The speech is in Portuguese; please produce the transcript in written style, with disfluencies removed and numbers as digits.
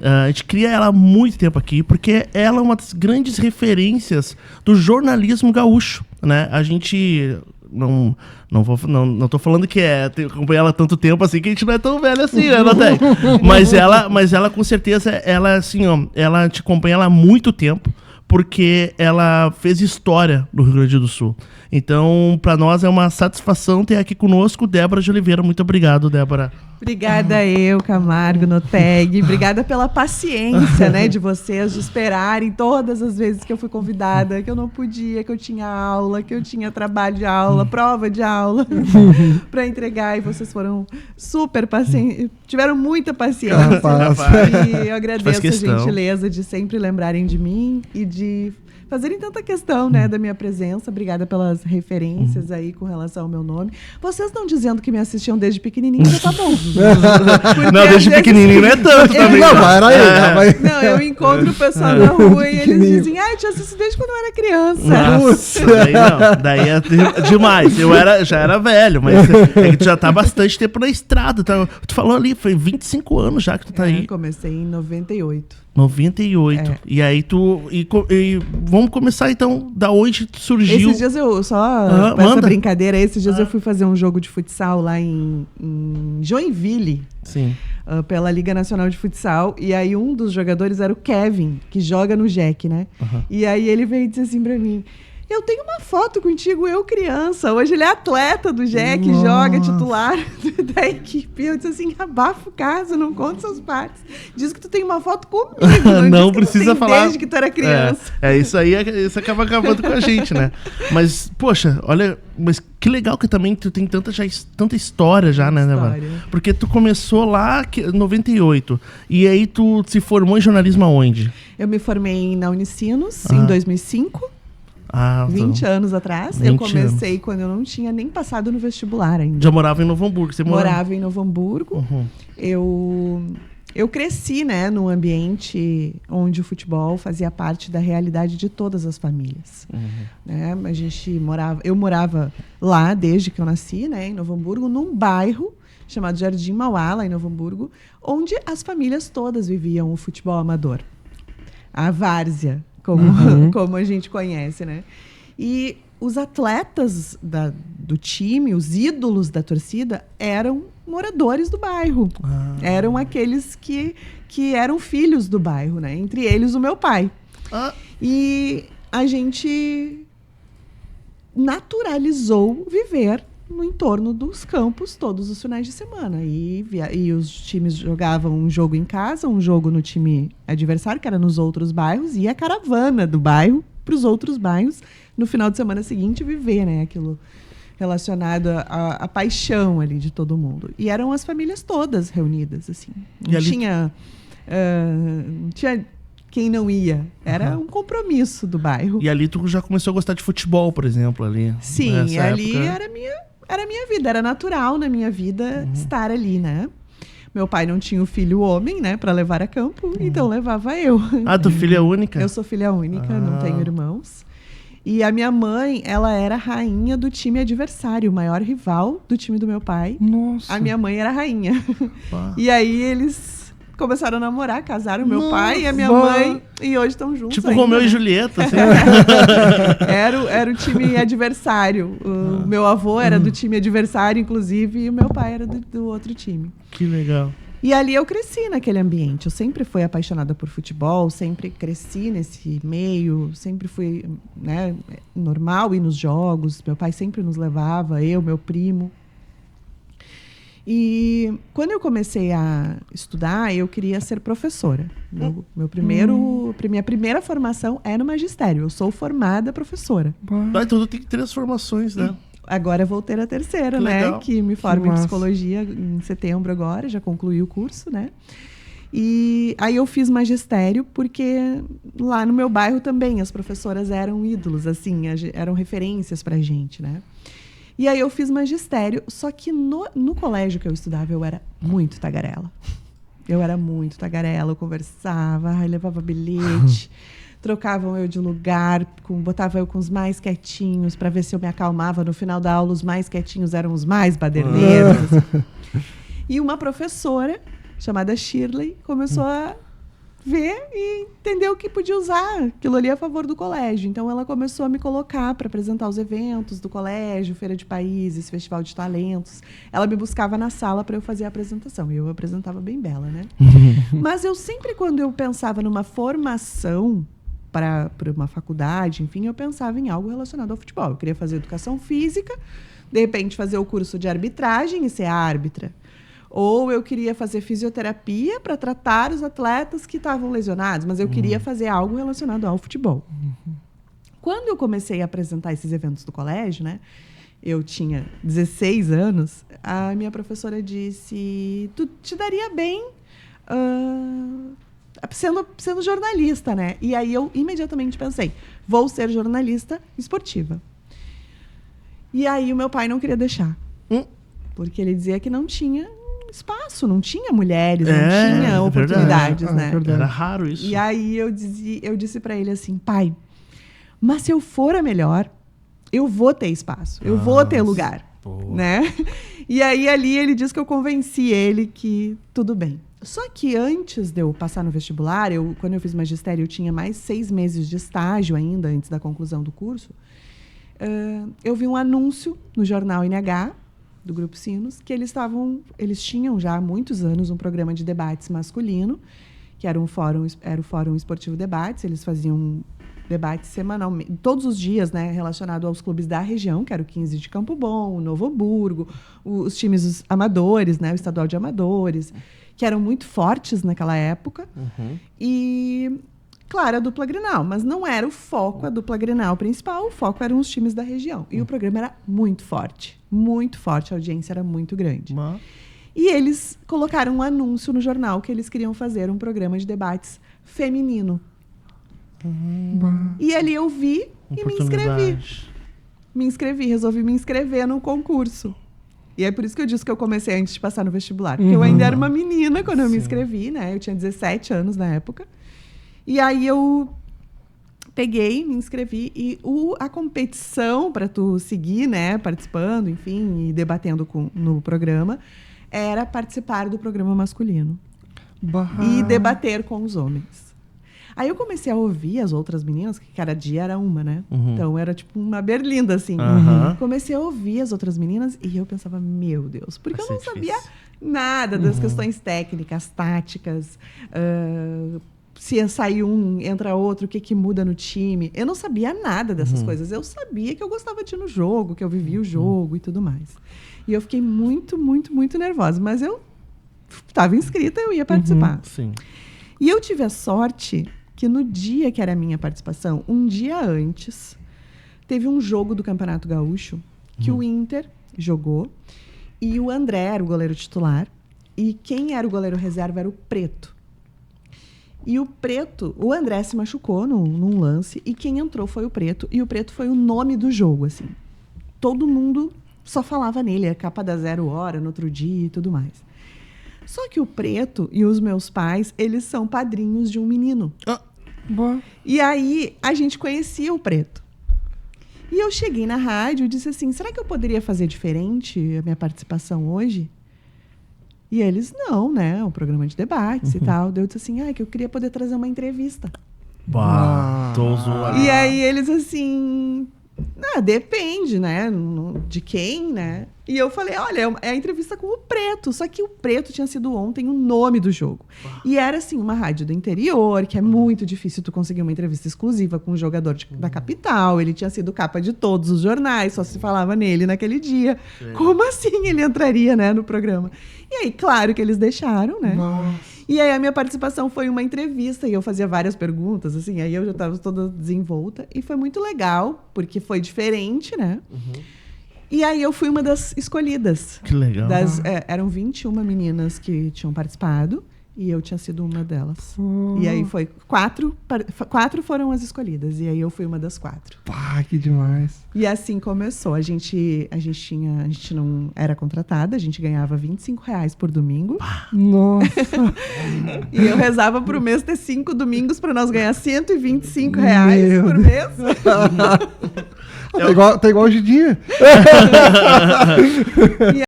A gente cria ela há muito tempo aqui, porque ela é uma das grandes referências do jornalismo gaúcho, né? A gente... Não tô falando que acompanha ela há tanto tempo assim, que a gente não é tão velho assim, né, Notec? Mas ela, com certeza, ela, assim, ó, ela te acompanha ela há muito tempo, porque ela fez história no Rio Grande do Sul. Então, para nós é uma satisfação ter aqui conosco Débora de Oliveira. Muito obrigado, Débora. Obrigada eu, Camargo, Noteg. Obrigada pela paciência, né, de vocês, de esperarem todas as vezes que eu fui convidada, que eu não podia, que eu tinha aula, que eu tinha trabalho de aula, prova de aula para entregar. E vocês foram super pacientes, tiveram muita paciência. E eu agradeço a gentileza de sempre lembrarem de mim e de fazerem tanta questão, né, da minha presença. Obrigada pelas referências aí com relação ao meu nome. Vocês estão dizendo que me assistiam desde pequenininho, já tá bom. Não, desde pequenininho não é tanto também. Não, eu encontro o pessoal na rua e eles dizem, eu te assisto desde quando eu era criança. Nossa, daí é demais. Já era velho, mas é que tu já tá bastante tempo na estrada. Tá? Tu falou ali, foi 25 anos já que tu tá aí. Eu comecei em 98. 98. E aí e vamos começar então, da onde surgiu. Esses dias eu essa brincadeira, eu fui fazer um jogo de futsal lá em Joinville. Sim. Pela Liga Nacional de Futsal. E aí um dos jogadores era o Kevin, que joga no Jack, né? E aí ele veio e disse assim pra mim: eu tenho uma foto contigo, eu criança. Hoje ele é atleta do Jack, joga titular da equipe. Eu disse assim, abafa o caso, não conta essas partes. Diz que tu tem uma foto comigo. Não precisa falar. Desde que tu era criança. Isso aí, isso acaba acabando com a gente, né? Mas, poxa, olha, mas que legal que também tu tem tanta história já, né, Débora? Porque tu começou lá em 98. E aí tu se formou em jornalismo aonde? Eu me formei na Unicinos em 2005. 20 anos atrás. Eu comecei quando eu não tinha nem passado no vestibular ainda. Já morava em Novo Hamburgo? Morava em Novo Hamburgo. Eu cresci, né, num ambiente onde o futebol fazia parte da realidade de todas as famílias. Né? Eu morava lá desde que eu nasci, né, em Novo Hamburgo, num bairro chamado Jardim Mauá, lá em Novo Hamburgo, onde as famílias todas viviam o futebol amador. A várzea, como a gente conhece, né? E os atletas do time, os ídolos da torcida, eram moradores do bairro. Eram aqueles que eram filhos do bairro, né? Entre eles, o meu pai. E a gente naturalizou viver no entorno dos campos todos os finais de semana. E os times jogavam um jogo em casa, um jogo no time adversário, que era nos outros bairros, e a caravana do bairro para os outros bairros no final de semana seguinte viver, né, aquilo relacionado à paixão ali de todo mundo. E eram as famílias todas reunidas, assim. Não tinha quem não ia. Era um compromisso do bairro. E ali tu já começou a gostar de futebol, por exemplo, ali. Sim, ali era a minha vida, era natural na minha vida estar ali, né? Meu pai não tinha o filho homem, né, para levar a campo, então levava eu. Tu filha é única? Eu sou filha única, não tenho irmãos. E a minha mãe, ela era rainha do time adversário, o maior rival do time do meu pai. Nossa. A minha mãe era rainha. E aí eles começaram a namorar, casaram, meu pai e a minha mãe, e hoje estão juntos. Tipo ainda. Romeu e Julieta, assim. Era o time adversário. O meu avô era do time adversário, inclusive, e o meu pai era do outro time. Que legal. E ali eu cresci naquele ambiente. Eu sempre fui apaixonada por futebol, sempre cresci nesse meio, sempre fui, né, normal ir nos jogos. Meu pai sempre nos levava, eu, meu primo. E quando eu comecei a estudar, eu queria ser professora. Minha primeira formação é no magistério. Eu sou formada professora. Então tem 3 formações, né? Agora eu vou ter a terceira, né? Que me formo em psicologia em setembro agora, já concluí o curso, né? E aí eu fiz magistério porque lá no meu bairro também as professoras eram ídolos, assim, eram referências pra gente, né? E aí eu fiz magistério, só que no colégio que eu estudava eu era muito tagarela. Eu conversava, levava bilhete, trocavam eu de lugar, botava eu com os mais quietinhos para ver se eu me acalmava. No final da aula, os mais quietinhos eram os mais baderneiros. E uma professora chamada Shirley começou a ver e entendeu que podia usar aquilo ali a favor do colégio. Então, ela começou a me colocar para apresentar os eventos do colégio, Feira de Países, Festival de Talentos. Ela me buscava na sala para eu fazer a apresentação. E eu apresentava bem bela, né? Mas eu sempre, quando eu pensava numa formação para uma faculdade, enfim, eu pensava em algo relacionado ao futebol. Eu queria fazer educação física, de repente fazer o curso de arbitragem e ser árbitra. Ou eu queria fazer fisioterapia para tratar os atletas que estavam lesionados, mas eu queria fazer algo relacionado ao futebol. Quando eu comecei a apresentar esses eventos do colégio, né, eu tinha 16 anos, a minha professora disse, tu te daria bem sendo jornalista, né? E aí eu imediatamente pensei, vou ser jornalista esportiva. E aí o meu pai não queria deixar, porque ele dizia que não tinha espaço, não tinha mulheres, não tinha oportunidades, né? Era raro isso. E aí eu disse para ele assim, pai, mas se eu for a melhor, eu vou ter espaço, eu vou ter lugar, né? E aí ali ele disse que eu convenci ele que tudo bem. Só que antes de eu passar no vestibular, quando eu fiz magistério, eu tinha mais 6 meses de estágio ainda, antes da conclusão do curso, eu vi um anúncio no jornal NH, do Grupo Sinos, que eles tinham já há muitos anos um programa de debates masculino, que era o Fórum Esportivo Debates. Eles faziam debates semanalmente, todos os dias, né, relacionado aos clubes da região, que era o 15 de Campo Bom, o Novo Hamburgo, os times amadores, né, o estadual de amadores, que eram muito fortes naquela época. E, claro, a dupla Grenal, mas não era o foco, a dupla Grenal principal, o foco eram os times da região. E o programa era muito forte, a audiência era muito grande. E eles colocaram um anúncio no jornal que eles queriam fazer um programa de debates feminino. E ali eu vi e me inscrevi. Resolvi me inscrever no concurso. E é por isso que eu disse que eu comecei antes de passar no vestibular. Porque eu ainda era uma menina quando eu me inscrevi, né? Eu tinha 17 anos na época. E aí eu peguei, me inscrevi. E a competição para tu seguir, né? Participando, enfim, e debatendo no programa, era participar do programa masculino. E debater com os homens. Aí eu comecei a ouvir as outras meninas, que cada dia era uma, né? Então era tipo uma berlinda, assim. Comecei a ouvir as outras meninas e eu pensava, meu Deus, porque eu não sabia nada das questões técnicas, táticas, se sair um, entra outro, o que muda no time. Eu não sabia nada dessas coisas. Eu sabia que eu gostava de ir no jogo, que eu vivia o jogo e tudo mais. E eu fiquei muito, muito, muito nervosa. Mas eu estava inscrita, eu ia participar. E eu tive a sorte que no dia que era a minha participação, um dia antes, teve um jogo do Campeonato Gaúcho que o Inter jogou e o André era o goleiro titular e quem era o goleiro reserva era o Preto. E o André se machucou num lance e quem entrou foi o Preto e o Preto foi o nome do jogo, assim. Todo mundo só falava nele, a capa da 0 Hora no outro dia e tudo mais. Só que o Preto e os meus pais, eles são padrinhos de um menino. E aí, a gente conhecia o Preto. E eu cheguei na rádio e disse assim, será que eu poderia fazer diferente a minha participação hoje? E eles, não, né? Um programa de debates e tal. Daí eu disse assim, que eu queria poder trazer uma entrevista. Tô zoando. E aí eles assim... depende, né? De quem, né? E eu falei, olha, é a entrevista com o Preto. Só que o Preto tinha sido ontem o nome do jogo. E era, assim, uma rádio do interior, que é muito difícil tu conseguir uma entrevista exclusiva com um jogador da capital. Ele tinha sido capa de todos os jornais, só se falava nele naquele dia. Como assim ele entraria, né, no programa? E aí, claro que eles deixaram, né? E aí a minha participação foi uma entrevista e eu fazia várias perguntas, assim, aí eu já estava toda desenvolta. E foi muito legal, porque foi diferente, né? E aí eu fui uma das escolhidas. Que legal. Eram 21 meninas que tinham participado e eu tinha sido uma delas. E aí foi 4 foram as escolhidas. E aí eu fui uma das 4. Pá, que demais. E assim começou. A gente não era contratada, a gente ganhava R$25 por domingo. Nossa. E eu rezava pro mês ter 5 domingos para nós ganhar R$125 por mês. Tá igual hoje em dia.